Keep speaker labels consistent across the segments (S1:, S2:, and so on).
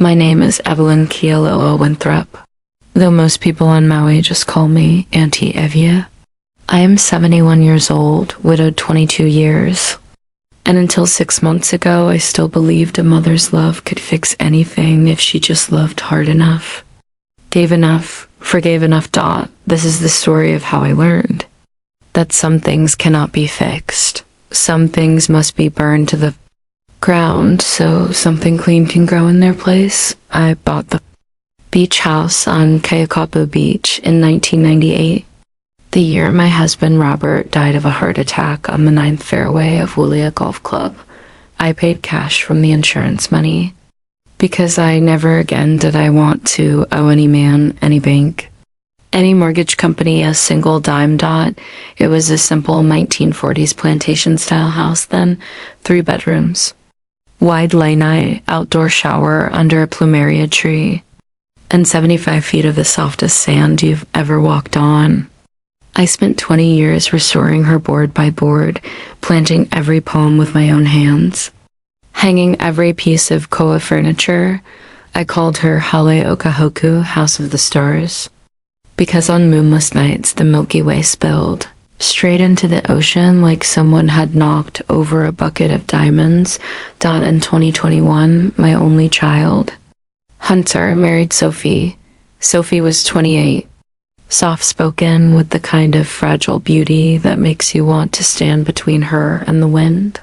S1: My name is Evelyn Kealoha-Winthrop, though most people on Maui just call me Aunty Evie. I am 71 years old, widowed 22 years, and until 6 months ago I still believed a mother's love could fix anything if she just loved hard enough. Gave enough, forgave enough. This is the story of how I learned that some things cannot be fixed. Some things must be burned to the ground so something clean can grow in their place. I bought the beach house on Keawakapu Beach in 1998, the year my husband Robert died of a heart attack on the 9th fairway of Wulia Golf Club. I paid cash from the insurance money, because I never again did I want to owe any man, any bank, any mortgage company a single dime. It was a simple 1940s plantation-style house then, 3 bedrooms, wide lanai, outdoor shower under a plumeria tree, and 75 feet of the softest sand you've ever walked on. I spent 20 years restoring her board by board, planting every poem with my own hands, hanging every piece of koa furniture. I called her Hale Hoku, House of the Stars, because on moonless nights the Milky Way spilled straight into the ocean like someone had knocked over a bucket of diamonds. In 2021, my only child, Hunter, married Sophie. Sophie was 28, soft-spoken with the kind of fragile beauty that makes you want to stand between her and the wind.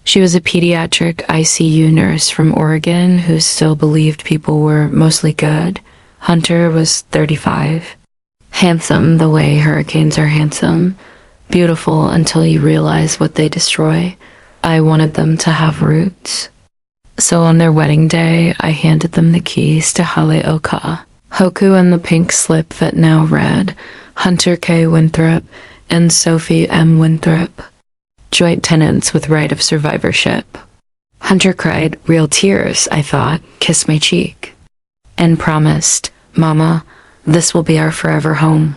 S1: She was a pediatric ICU nurse from Oregon who still believed people were mostly good. Hunter was 35. Handsome the way hurricanes are handsome. Beautiful until you realize what they destroy. I wanted them to have roots. So on their wedding day, I handed them the keys to Hale Hoku and the pink slip that now read Hunter K. Winthrop and Sophie M. Winthrop, joint tenants with right of survivorship. Hunter cried, real tears, I thought, kissed my cheek, and promised, Mama, this will be our forever home.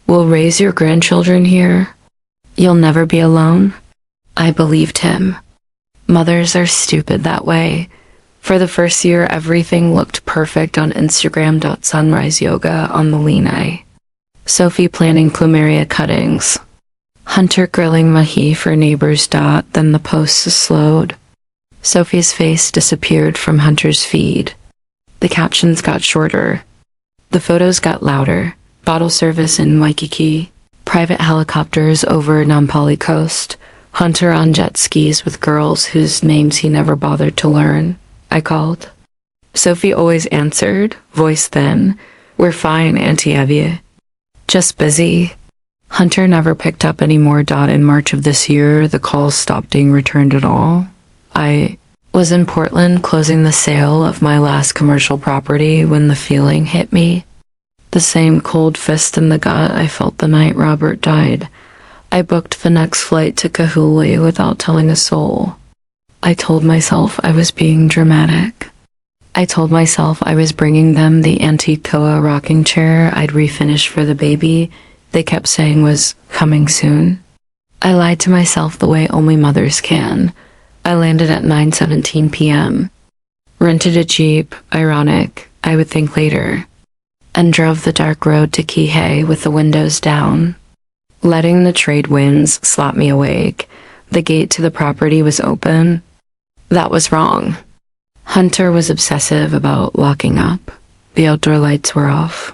S1: We'll raise your grandchildren here. You'll never be alone. I believed him. Mothers are stupid that way. For the first year, everything looked perfect on Instagram. Sunrise yoga on the lanai, Sophie planning plumeria cuttings, Hunter grilling mahi for neighbors. Then the posts slowed. Sophie's face disappeared from Hunter's feed. The captions got shorter. The photos got louder. Bottle service in Waikiki, private helicopters over Nampali Coast, Hunter on jet skis with girls whose names he never bothered to learn. I called. Sophie always answered, voice thin, we're fine, Aunty Evie. Just busy. Hunter never picked up anymore. In March of this year, the calls stopped being returned at all. I was in Portland closing the sale of my last commercial property when the feeling hit me. The same cold fist in the gut I felt the night Robert died. I booked the next flight to Kahului without telling a soul. I told myself I was being dramatic. I told myself I was bringing them the antique koa rocking chair I'd refinished for the baby they kept saying was coming soon. I lied to myself the way only mothers can. I landed at 9:17 p.m., rented a Jeep, ironic, I would think later, and drove the dark road to Kihei with the windows down, letting the trade winds slap me awake. The gate to the property was open. That was wrong. Hunter was obsessive about locking up. The outdoor lights were off.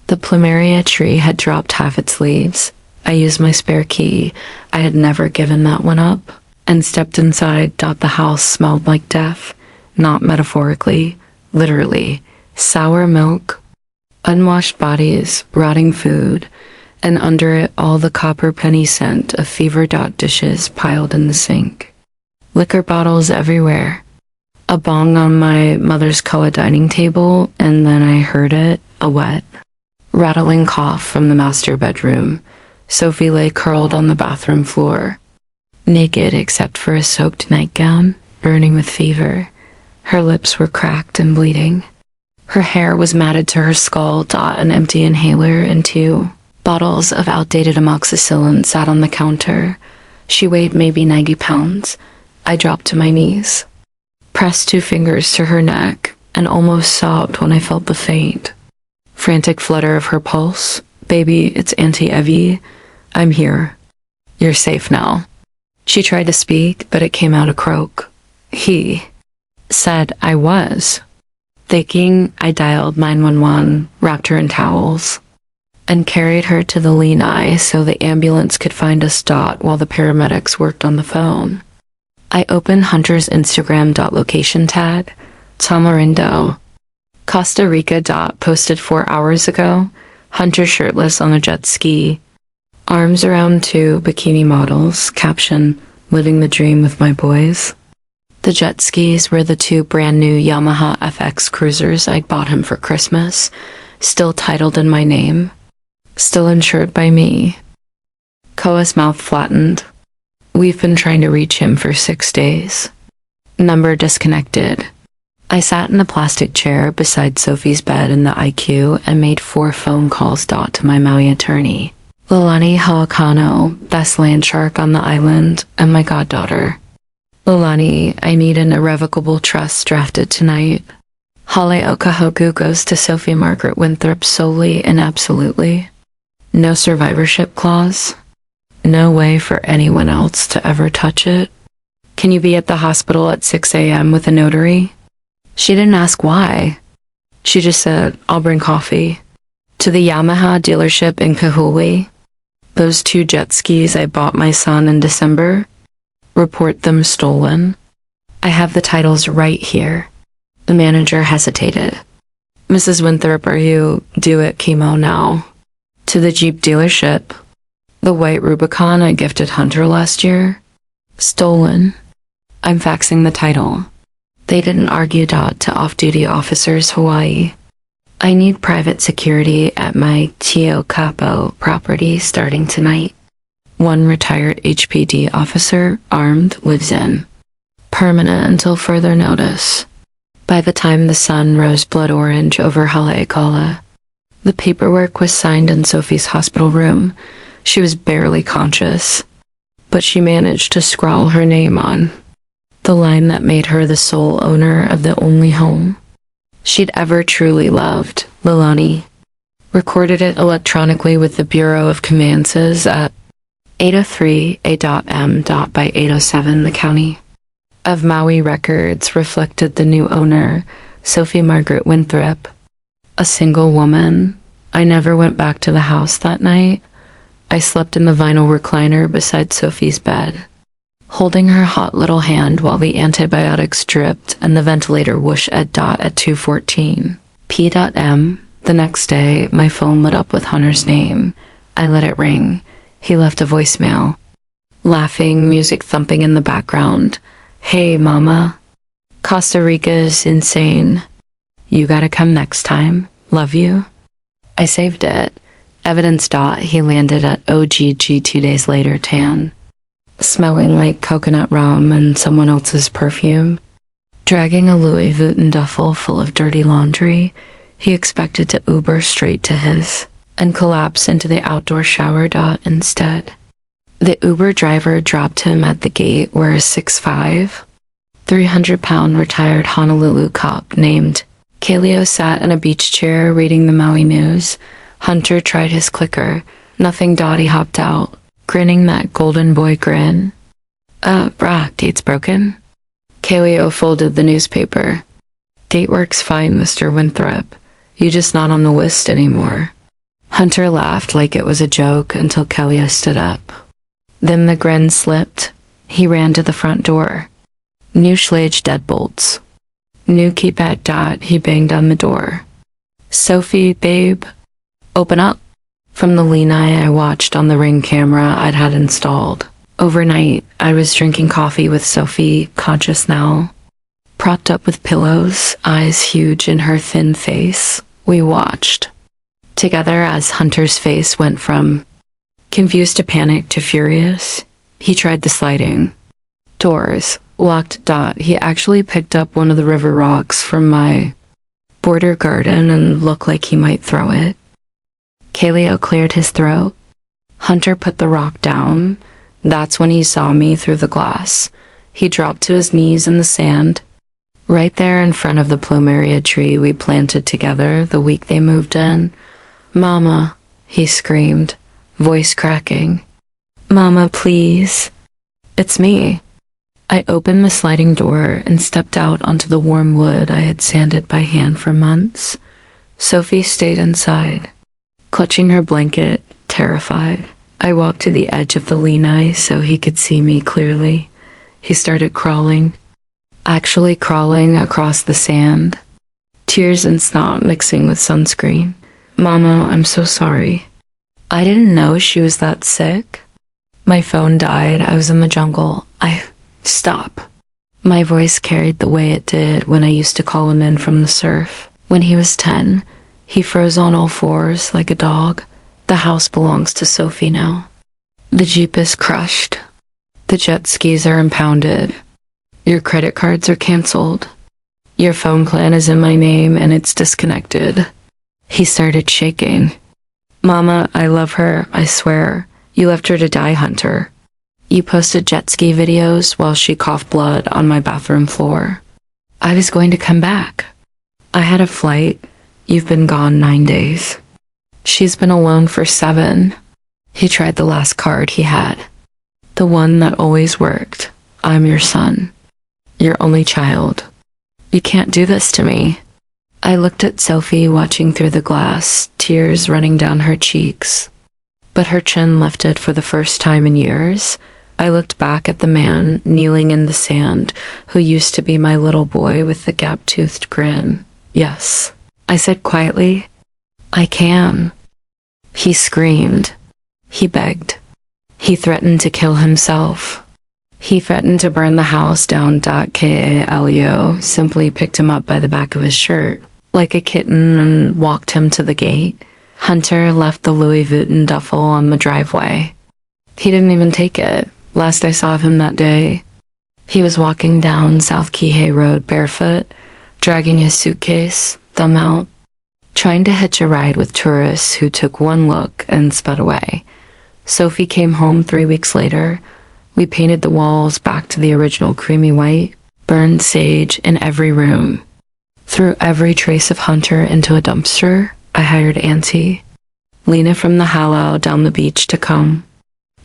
S1: The plumeria tree had dropped half its leaves. I used my spare key, I had never given that one up, and stepped inside. The house smelled like death, not metaphorically, literally. Sour milk, unwashed bodies, rotting food, and under it all the copper penny scent of fever. Dishes piled in the sink. Liquor bottles everywhere. A bong on my mother's koa dining table, and then I heard it, a wet, rattling cough from the master bedroom. Sophie lay curled on the bathroom floor, naked except for a soaked nightgown, burning with fever. Her lips were cracked and bleeding. Her hair was matted to her skull. An empty inhaler and 2 bottles of outdated amoxicillin sat on the counter. She weighed maybe 90 pounds. I dropped to my knees, pressed 2 fingers to her neck, and almost sobbed when I felt the faint, frantic flutter of her pulse. "Baby, it's Aunty Evie. I'm here. You're safe now." She tried to speak, but it came out a croak. He said I was. Thinking, I dialed 911, wrapped her in towels, and carried her to the Lenai so the ambulance could find us. While the paramedics worked on the phone. I opened Hunter's Instagram. Location tag, Tamarindo, Costa Rica. Posted 4 hours ago. Hunter shirtless on a jet ski, arms around 2 bikini models. Caption, living the dream with my boys. The jet skis were the 2 brand new Yamaha FX cruisers I'd bought him for Christmas, still titled in my name, still insured by me. Koa's mouth flattened. "We've been trying to reach him for 6 days. Number disconnected." I sat in a plastic chair beside Sophie's bed in the IQ and made 4 phone calls. To my Maui attorney, Leilani Hawakano, best land shark on the island, and my goddaughter. "Leilani, I need an irrevocable trust drafted tonight. Hale Hoku goes to Sophie Margaret Winthrop solely and absolutely. No survivorship clause. No way for anyone else to ever touch it. Can you be at the hospital at 6 a.m. with a notary?" She didn't ask why. She just said, "I'll bring coffee." To the Yamaha dealership in Kahului. Those 2 jet skis I bought my son in December. Report them stolen. I have the titles right here. The manager hesitated. "Mrs. Winthrop, are you due at chemo now?" To the Jeep dealership. The white Rubicon I gifted Hunter last year. Stolen. I'm faxing the title. They didn't argue. To off-duty officers, Hawaii. I need private security at my Keawakapu property starting tonight. 1 retired HPD officer, armed, lives in. Permanent until further notice. By the time the sun rose blood orange over Haleakala, the paperwork was signed in Sophie's hospital room. She was barely conscious, but she managed to scrawl her name on the line that made her the sole owner of the only home she'd ever truly loved. Leilani recorded it electronically with the Bureau of Conveyances at 803 A.M. By 807, the county of Maui records reflected the new owner, Sophie Margaret Winthrop, a single woman. I never went back to the house that night. I slept in the vinyl recliner beside Sophie's bed, holding her hot little hand while the antibiotics dripped and the ventilator whooshed at 2:14 p.m. The next day, my phone lit up with Hunter's name. I let it ring. He left a voicemail. Laughing, music thumping in the background. "Hey, mama. Costa Rica is insane. You gotta come next time. Love you." I saved it. Evidence. He landed at OGG 2 days later, tan, smelling like coconut rum and someone else's perfume. Dragging a Louis Vuitton duffel full of dirty laundry, he expected to Uber straight to his and collapse into the outdoor shower. Instead, the Uber driver dropped him at the gate where a 6'5", 300-pound retired Honolulu cop named Kealoha sat in a beach chair reading the Maui news. Hunter tried his clicker. Nothing. He hopped out, grinning that golden boy grin. Brah, date's broken?" Kealoha folded the newspaper. "Date works fine, Mr. Winthrop. You just not on the list anymore." Hunter laughed like it was a joke until Kealoha stood up. Then the grin slipped. He ran to the front door. New Schlage deadbolts. New keypad. He banged on the door. "Sophie, babe. Open up." From the Lenai I watched on the Ring camera I'd had installed. Overnight, I was drinking coffee with Sophie, conscious now, propped up with pillows, eyes huge in her thin face. We watched together as Hunter's face went from confused to panic to furious. He tried the sliding doors, locked. He actually picked up one of the river rocks from my border garden and looked like he might throw it. Kealoha cleared his throat. Hunter put the rock down. That's when he saw me through the glass. He dropped to his knees in the sand, right there in front of the plumeria tree we planted together the week they moved in. "Mama," he screamed, voice cracking. "Mama, please." "It's me." I opened the sliding door and stepped out onto the warm wood I had sanded by hand for months. Sophie stayed inside, clutching her blanket, terrified. I walked to the edge of the lanai so he could see me clearly. He started crawling, actually crawling across the sand, tears and snot mixing with sunscreen. "Mama, I'm so sorry. I didn't know she was that sick. My phone died. I was in the jungle. Stop." My voice carried the way it did when I used to call him in from the surf. When he was 10, he froze on all fours like a dog. The house belongs to Sophie now. The Jeep is crushed. The jet skis are impounded. Your credit cards are canceled. Your phone plan is in my name and it's disconnected. He started shaking. "Mama, I love her, I swear. You left her to die, Hunter. You posted jet ski videos while she coughed blood on my bathroom floor. I was going to come back. I had a flight. You've been gone 9 days. She's been alone for 7. He tried the last card he had. The one that always worked. "I'm your son. Your only child. You can't do this to me." I looked at Sophie watching through the glass, tears running down her cheeks. But her chin lifted for the first time in years. I looked back at the man kneeling in the sand who used to be my little boy with the gap-toothed grin. "Yes," I said quietly. "I can." He screamed. He begged. He threatened to kill himself. He threatened to burn the house down. Kealoha simply picked him up by the back of his shirt, like a kitten, and walked him to the gate. Hunter left the Louis Vuitton duffel on the driveway. He didn't even take it. Last I saw of him that day, he was walking down South Kihei Road barefoot, dragging his suitcase, thumb out, trying to hitch a ride with tourists who took one look and sped away. Sophie came home 3 weeks later. We painted the walls back to the original creamy white, burned sage in every room, threw every trace of Hunter into a dumpster. I hired Aunty, Lena from the Hale down the beach to come.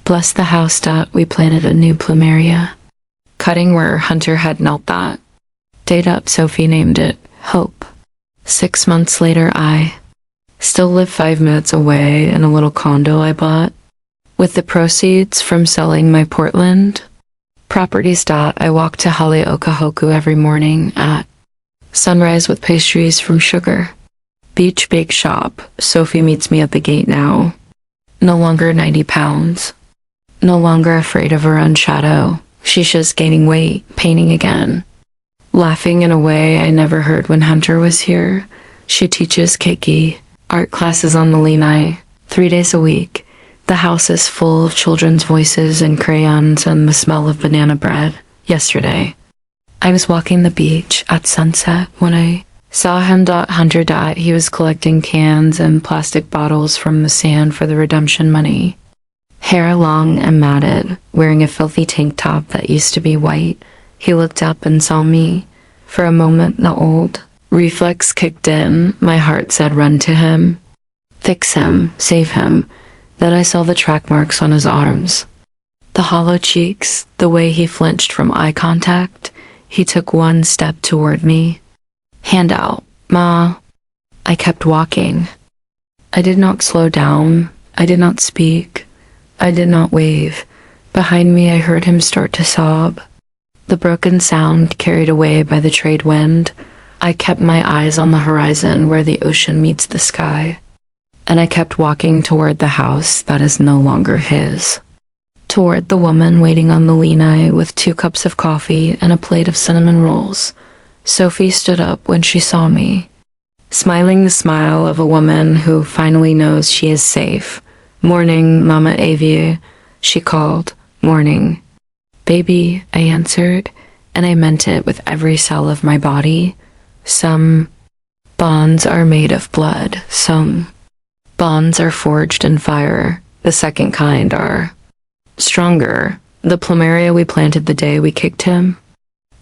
S1: Bless the house that we planted a new plumeria, cutting where Hunter had knelt that. Date up, Sophie named it Hope. 6 months later, I still live 5 minutes away in a little condo I bought. With the proceeds from selling my Portland properties, I walk to Hoku every morning at sunrise with pastries from Sugar Beach Bake Shop. Sophie meets me at the gate now. No longer 90 pounds. No longer afraid of her own shadow. Shisha's gaining weight, painting again. Laughing in a way I never heard when Hunter was here. She teaches keiki, art classes on the lanai, 3 days a week. The house is full of children's voices and crayons and the smell of banana bread. Yesterday, I was walking the beach at sunset when I saw him. Hunter. He was collecting cans and plastic bottles from the sand for the redemption money. Hair long and matted, wearing a filthy tank top that used to be white. He looked up and saw me. For a moment, the old reflex kicked in. My heart said, "Run to him. Fix him. Save him." Then I saw the track marks on his arms. The hollow cheeks, the way he flinched from eye contact. He took 1 step toward me. "Hand out, Ma." I kept walking. I did not slow down. I did not speak. I did not wave. Behind me, I heard him start to sob. The broken sound carried away by the trade wind. I kept my eyes on the horizon where the ocean meets the sky. And I kept walking toward the house that is no longer his. Toward the woman waiting on the lanai with 2 cups of coffee and a plate of cinnamon rolls. Sophie stood up when she saw me, smiling the smile of a woman who finally knows she is safe. "Morning, Mama Evie," she called. "Morning." "Baby," I answered, and I meant it with every cell of my body. Some bonds are made of blood. Some bonds are forged in fire. The second kind are stronger. The plumeria we planted the day we kicked him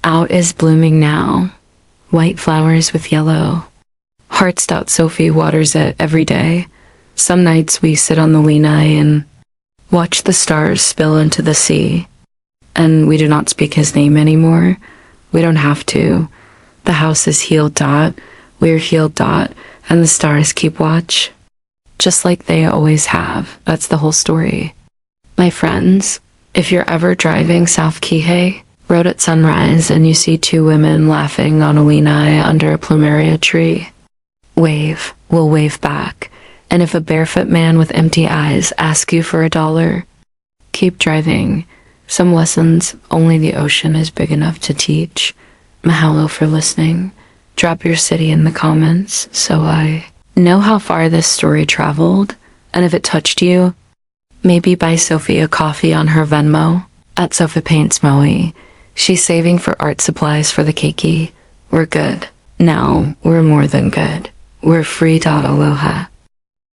S1: out is blooming now. white flowers with yellow. Hearts. Sophie waters it every day. Some nights we sit on the lanai and watch the stars spill into the sea. And we do not speak his name anymore. We don't have to. The house is healed. We're healed. And the stars keep watch. Just like they always have. That's the whole story. My friends, if you're ever driving South Kihei, road at sunrise, and you see two women laughing on a lanai under a plumeria tree, wave. We'll wave back. And if a barefoot man with empty eyes asks you for $1, keep driving. Some lessons only the ocean is big enough to teach. Mahalo for listening. Drop your city in the comments so I know how far this story traveled, and if it touched you, maybe buy Sophie a coffee on her Venmo at Sophie Paints Maui. She's saving for art supplies for the keiki. We're good. Now, we're more than good. We're free. Aloha.